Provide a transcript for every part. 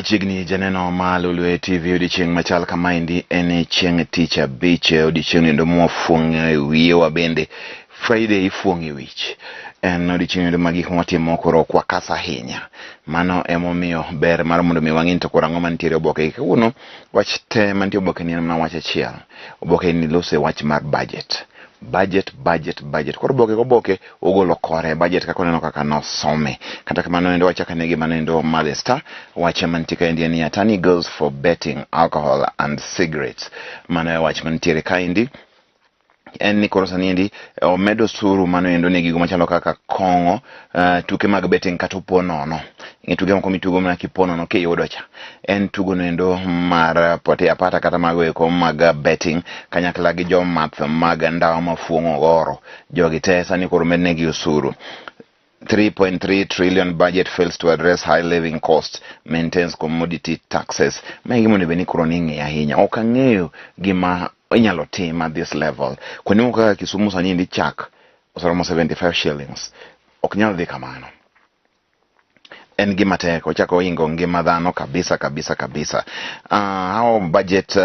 Machiegni janeno ma Lolwe TV odiochieng' machal kama endi en chieng' tich abich, odiochieng' endo mwafuong'o wiye wa bende Friday ifuong'o e wich. En odiochieng' endo ma gik mwatimo koro ok wakas ahinya. Mano emomiyo ber mar mondo mi wang'e to koro ang'o mantiere oboke. Kawuono wach te mantie oboke ni en mana wach achiel. Oboke ni lose wach mar budget. Budget. Koro oboke ogolo kore budget kako neno kaka nosome. Kata kamano endo wachaka negi manendo Malesta wach mantika endi ni attorney goes for betting, alcohol and cigarettes. Mano wach mantiere kaendi en ni koro sani endi omedo suru mano endo ne gigo machalo kaka kong'o, tuke mag betting kata upo nono. Tuke moko mitugo mana kipo nono kiyudo cha. En tugo no endo mar pote apata kata mago eko mag betting kanyakla gi jomath mag ndawa mafuong'o goro. Jogi te sani koro mednegi osuru. 3.3 trillion budget fails to address high living costs, maintains commodity taxes. Mae gimo nebeni koro ning'e ahinya. Ok ang'eyo gima inyalo tim at this level. Kwani kaka Kisumu sani endi chak osoromo 75 shillings. Ok nyal dhi kamano. En gima tek, ochako oingo ngima dhano kabisa. How budget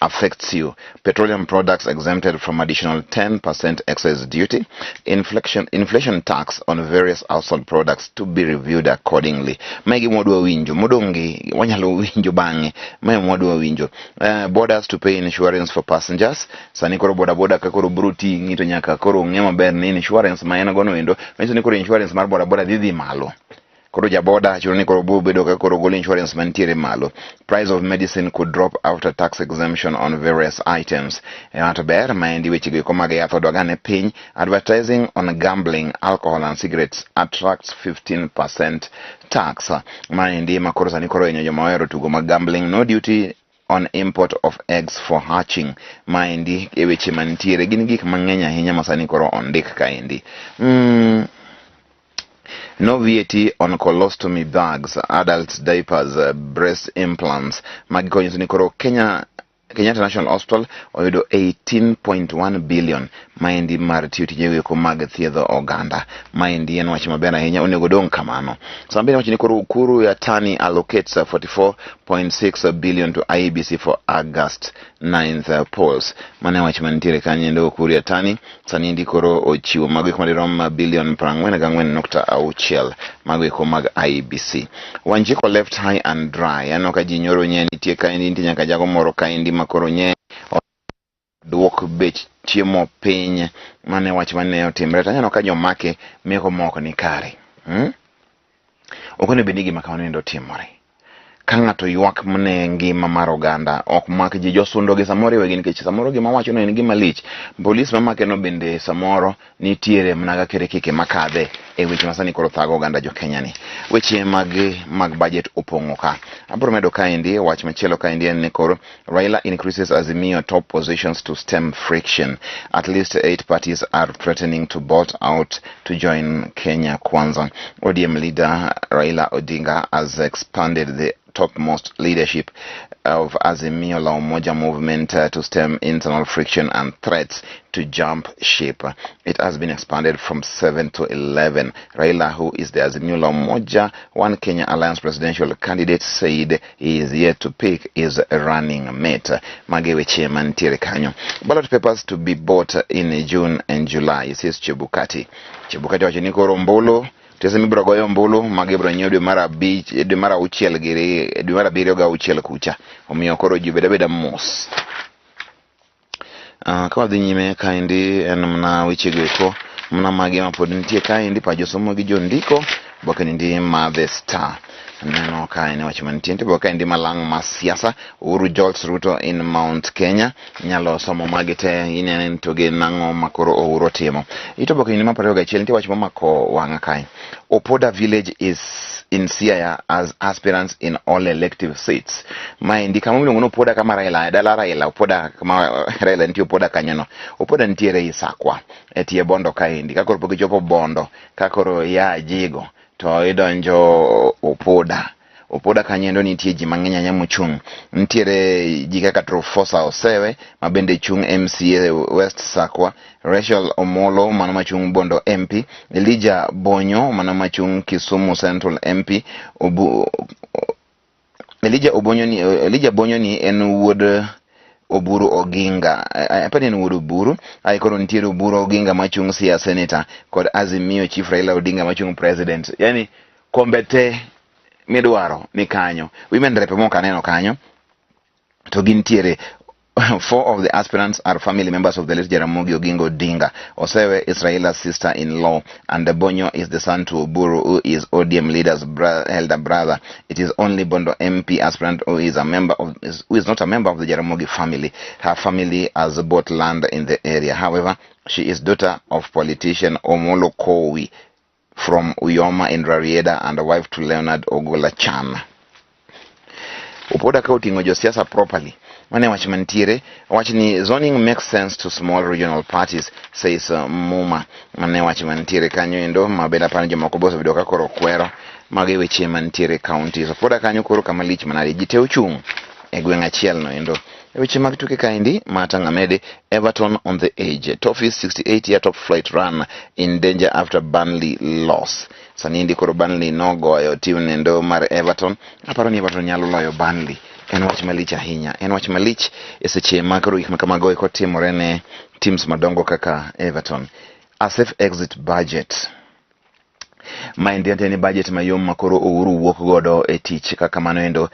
affects you. Petroleum products exempted from additional 10% excise duty. Inflation tax on various household products to be reviewed accordingly. Maigi mwadwa winjo. Modongi wanyalo winjo bange. Mae mwadwa winjo. Borders to pay insurance for passengers. Sani koro boda kakoro bruti ngito nyaka koro ngema ber ni insurance maena gono endo. Menso ni koro insurance mar boda dhidhi malo. Koro jaboda churoni koro bedo ka koro golo insurance mantiere malo. Price of medicine could drop after tax exemption on various items. Wato ber maendi weche go mag yath odogane piny. Advertising on gambling, alcohol and cigarettes attracts 15% tax. Maendi makoro sani koro enyo joma ohero tugo mag gambling. No duty on import of eggs for hatching. Maendi e weche mantiere gin gik mang'eny ahinya masani koro ondik kaendi. No VAT on colostomy bags, adult diapers, breast implants. Magikonyo ni koro Kenyatta National Hospital oyudo 18.1 billion maendi mar tiyo tije ko mag thiedho oganda. Maendi en wach maber ahinya, onego dong kamano. Sambeni wach ni koro Ukuru ya Tani allocates 44.6 billion to IEBC for August 9th polls. Mane wach mantiere kanye ndo Ukuru ya Tani sani ndi koro ochiwo magweko madirom billion 44.6 magweko mag IEBC. Wanjiko left high and dry. Ano ka jinyoro nye nitie kaendi nitie nyaka jago moro kaendi makoro nye duok bech chiemo piny. Mane wach mane otimre tanyano ka jomake meko moko ni kare. Okone bedigi makamano endo timore. Ka ng'ato ywak mne ngima mar oganda ok mak ji josundo gi samoro wegi nikech samoro gima wacho no en gima lich. Polis mamake no bende samoro nitiere mnaga kere kike makadhe e weche masani koro thago oganda jo Kenya ni. Weche mag budget opong'o ka. Abro medo kaendi wach machielo kaendi en ni koro Raila increases Azimio top positions to stem friction. At least 8 parties are threatening to bolt out to join Kenya Kwanza. ODM leader Raila Odinga has expanded the topmost leadership of Azimio la Umoja movement to stem internal friction and threats to jump ship. It has been expanded from 7 to 11. Raila, who is the Azimio la Umoja One Kenya Alliance presidential candidate, said he is yet to pick his running mate. Magewe chairman Tiere Kanyo. Ballot papers to be bought in June and July, says Chebukati. Chebukati wachiniko Rombolo Tese mibro goyo mbulu magebro nyo dwe mara uchiel giri dwe mara biriyo ga uchiel kucha. Omiyo koro jibeda mos. Kwa dhi nyime kaendi en mna weche go mna mage mapod nitie kaendi pa josomo gi jondiko boke ndi ma The Star. Neno kaendi wach mantie boke ndi malang' ma siasa. Uhuru jolts Ruto in Mount Kenya. Nyalo somo mage te inen to ge nang'o makoro Uhuru timo. Ito boke ndi maparo ga chiel nitie wach mamako wanga kae. Opoda village is in Siaya as aspirants in all elective seats. Maendi kama milongo no Opoda kama Raila dala Raila Opoda kama Raila ntie Opoda kanyono. Opoda ntiere Isakwa etie Bondo kaendi kakoro poke chopo Bondo kakoro ya jigo to idonjo Opoda kanyendo nitie ji mang'eny anya mochung'. Ntiere ji kaka Trofosa Osewe mabende chung MCA West Sakwa, Rachel Omolo mano machung Bondo MP, Elijah Bonyo mano machung Kisumu Central MP, Elijah Bonyoni en wuod Oburu Oginga. Apani en wuod Oburu. Ai koro nitiere Oburu Oginga machung' sia senator kod Azimio Chief Raila Odinga machung' president. Yani kombe te midwaro ni kanyo. Women rep moko aneno kanyo. To gintiere 4 of the aspirants are family members of the late Jaramogi Oginga Odinga. Osewe is Raila's sister-in-law, and Bonyo is the son to Oburu, who is ODM leader's elder brother. It is only Bondo MP aspirant who is not a member of the Jaramogi family. Her family has bought land in the area. However, she is daughter of politician Omolo Kowi from Uyoma in Rarieda and wife to Leonard Ogola Chan. Upoda kautingo josiasa properly. Mane wachimantiere, wachini zoning makes sense to small regional parties, says Muma. Mane wachimantiere kanyo endo, mabeda pana jomakoboso vidoka koro kwero, mage weche mantiere counties. Upoda kanyo koro kamalich manari, jite uchung, egwenga chiel no endo. Weche mag tuke kaindi, Matanga Mede, Everton on the edge. Toffee's 68-year top flight run in danger after Burnley loss. Sanindi koro Burnley no goyo team nendo mar Everton. Aparo ni Everton nyalo loyo Burnley. En wach malich ahinya. En wach malich eseche makoro gik makamago eko timore ne teams madongo kaka Everton. A safe exit budget. Maendi anteni budget mayom makoro Uhuru wuok godo e tich kaka mano endo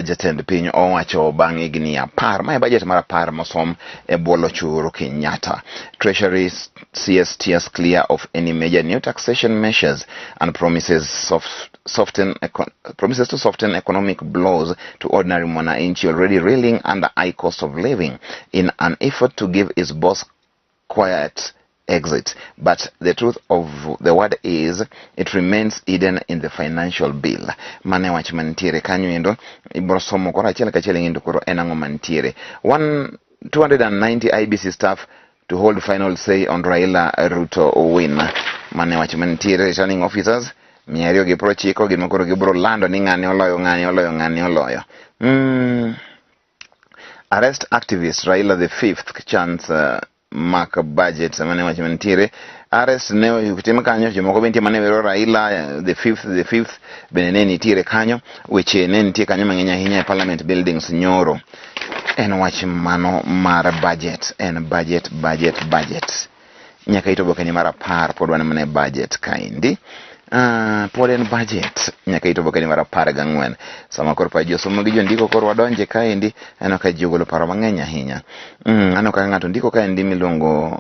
jatend piny owacho bang' higni 10. Mae budget mar 10 mosom e bwo loch Uhuru Kenyatta. Treasury steers clear of any major new taxation measures and promises to soften economic blows to ordinary mwananchi already reeling under high cost of living in an effort to give his boss quiet exit. But the truth of the word is it remains hidden in the financial bill. Mane wach mantiere kanyo endo ibro somo kora achiel kachiel endo koro enango mantiere. 290 IBC staff to hold final say on Raila Ruto win. Mane wach mantiere returning officers 290 gin makoro gibro lando ni ng'ani oloyo. Arrest activist Raila the 5th chance mark budget. Mane wach mantiere arrest ne ukitima kanyo jomoko bentie mane wero Raila the 5th bene nitiere kanyo weche ne nitie kanyo mang'eny ahinya e parliament buildings nyoro. En wach mano mar budget. En budget nyaka itoboke ni mar 10 pod wan mane budget kaindi. Pod en budget nyaka itoboke ni mar 14. Sama koro pa josomo gi jondiko koro wadonje kaindi eno ka jogolo paro mang'eny ahinya. Ano ka ng'ato ndiko kaindi milongo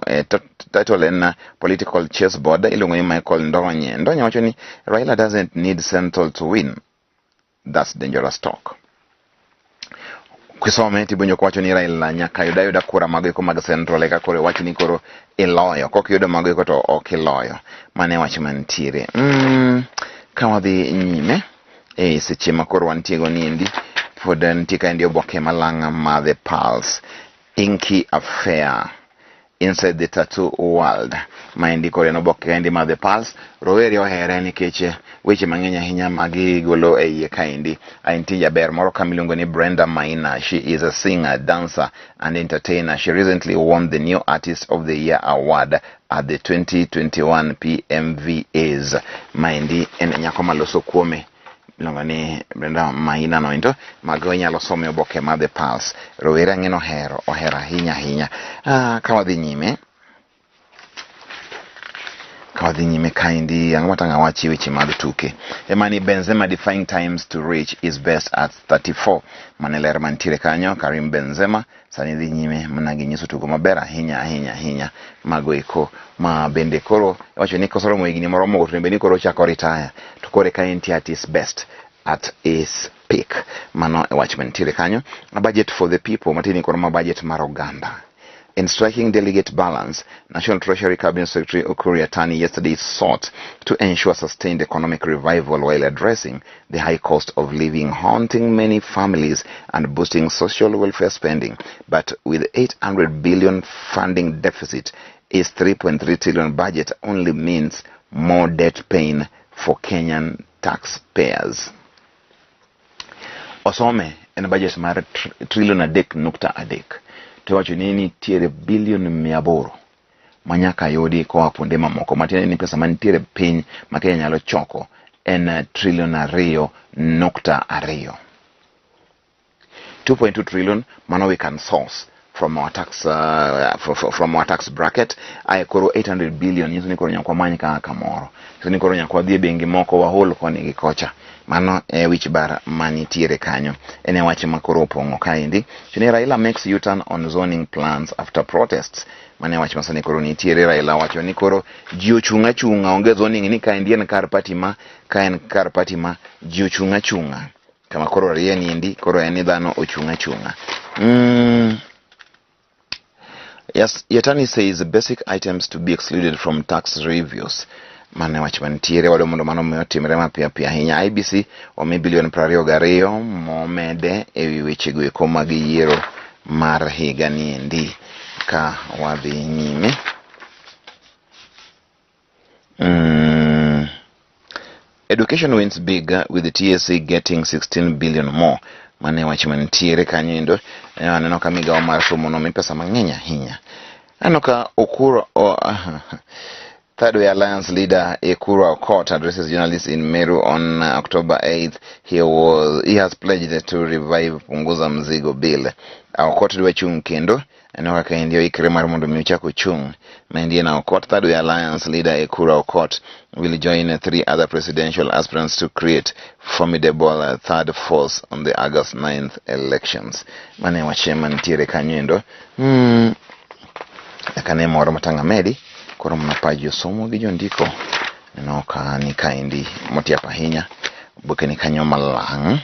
title en political chessboard ilongo ni Michael Ndonye wacho ni Raila doesn't need Central to win. That's dangerous talk. Kisome tibonyo kwacho ni Raila nyaka yuda kura mageko mag Central eka kore wacho ni koro iloyo kok yudo mageko to ok iloyo. Mane wach mantiere kawadhi nyime seche makoro wantiego niendi pod nitie kaendi oboke malang'a ma The Pulse. Inky affair inside the tattoo world. Maendi koro en oboke kaendi ma The Pulse. Rowere ohere nikech weche mang'eny ahinya magigolo e iye kaendi. Aintie jaber moro kamiluongo ni Brenda Maina. She is a singer, dancer and entertainer. She recently won the New Artist of the Year award at the 2021 PMVAs. Maendi en nyako maloso kuome longa ni Brenda Maina no into mago nyalo some oboke ma The Pulse. Rowere ang'en ohero ahinya. Kawadhi nyime kaindi ang'watanga wachi weche mag tuke. Emani Benzema defying times to reach his best at 34. Mane ler mantiere kanyo Karim Benzema sani dhi nyime managi nyiso tugo maber ahinya mago eko ma bende koro wacho ni kosoro higni moro mogo to bende koro chako retire to kore kaenti at his best at his peak. Mano e wach mantiere kanyo. A budget for the people matini koro ma budget mar oganda. In striking delicate balance, National Treasury Cabinet Secretary Ukur Yatani yesterday sought to ensure sustained economic revival while addressing the high cost of living haunting many families and boosting social welfare spending. But with 800 billion funding deficit, his 3.3 trillion budget only means more debt pain for Kenyan taxpayers. Osome en budget mar trillion adek. To wacho ni nitiere bilion 800 manyaka yudi koa kuonde mamoko. Matiende ni pesa manitiere piny ma Kenya nyalo choko en trillion 2.2. 2.2 trillion mano we can source from our tax from our tax bracket. Ay koro 800 billion yiso ni koro nyakwa manyi ka kamoro. So ni koro nyakwa dhie bengi moko wa holo koni gi kocha. Mano which bar manitiere kanyo. Ene wache makoro pongo kaindi. Chini Raila makes U-turn on zoning plans after protests. Mane wache masani koro nitiere Raila wacho ni koro jio chunga onge zoning ni kaindi en kar party ma jio chunga. Kama koro rie nindi koro eni dhano ochunga. Yes, Yatani says basic items to be excluded from tax reviews. Mane wach mantiere wado mondo mano otimre mapiyo ahinya. IBC omi bilion 22 momede ewi wechego eko mag yiero mar higa niendi ka wadhi nyime. Education wins big with the TSA getting 16 billion more. Mane wach mantiere kanyindo aneno ka migawo mar somo no mi pesa mang'eny ahinya. Aneno ka Okuro Third Way Alliance leader Ekuru Aukot addresses journalists in Meru on October 8th. He has pledged to revive Punguza Mzigo bill. Aukot dwa chung kendo aneno ka ndio ikre mar mondo mi ochako chung. Mandie na Aukot. Third Way Alliance leader Ekuru Aukot will join 3 other presidential aspirants to create formidable third force on the August 9th elections. Mane wachema ntiere kanyendo. Akane moro matanga medi koro mnapaji somo gi jondiko neno ka ni kaindi motia pahinya Oboke ni kanyo malang.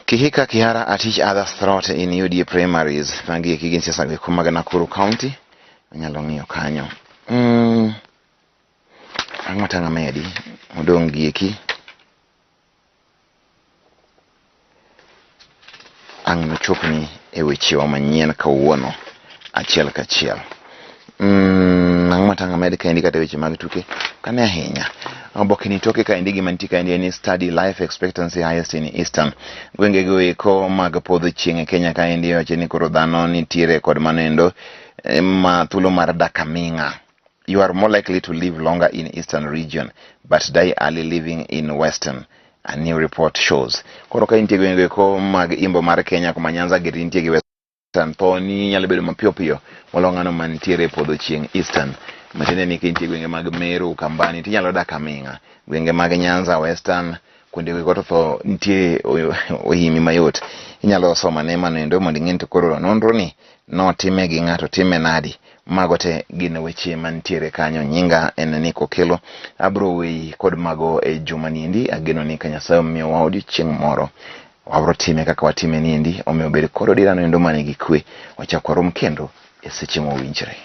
Kihika Kihara at each other's throat in UDA primaries mangi kigin siasa gi kumaga Nakuru County nyalo ng'iyo kanyo. Ang'atanga medi odongi eki ang'no chopni e wechewa manyien kawuono achiel kachiel. Ang'matanga medi kaindi kata weche mag tuke kane ahinya. Oboke ni toke kaindi gi mantika indi ni study life expectancy highest in Eastern. Gwenge go eko mag podho chieng' Kenya kaindi wache ni koro dhano nitiere kod manendo ma thuolo mar dakaming'a. You are more likely to live longer in Eastern region but die early living in Western, a new report shows. Koro ka intie gwenge ko mag imbo mar Kenya kuma Nyanza giri intie gi Western poni nyalo bedo mapiyo molo ng'ano mantiere podho chieng' Eastern. Matende ni kintie gwenge mag Meru Kambani tinyalo dak aming'a. Gwenge mag Nyanza Western kuonde go to nitie ohimi mayot. Inyalo soma ne manendo mondo ing'e to koro nonro ni no time gi ng'ato time nadi. Mago te gin weche mantiere kanyo. Nyinga en ni Okelo. Abro wi kod mago e juma niendi. Ageno ni Nyasaye miyo wa odiochieng' moro wabro time kaka watime niendi omiyo bed kod dirano endo mane gi kwe wachako rom kendo e seche mowinjore.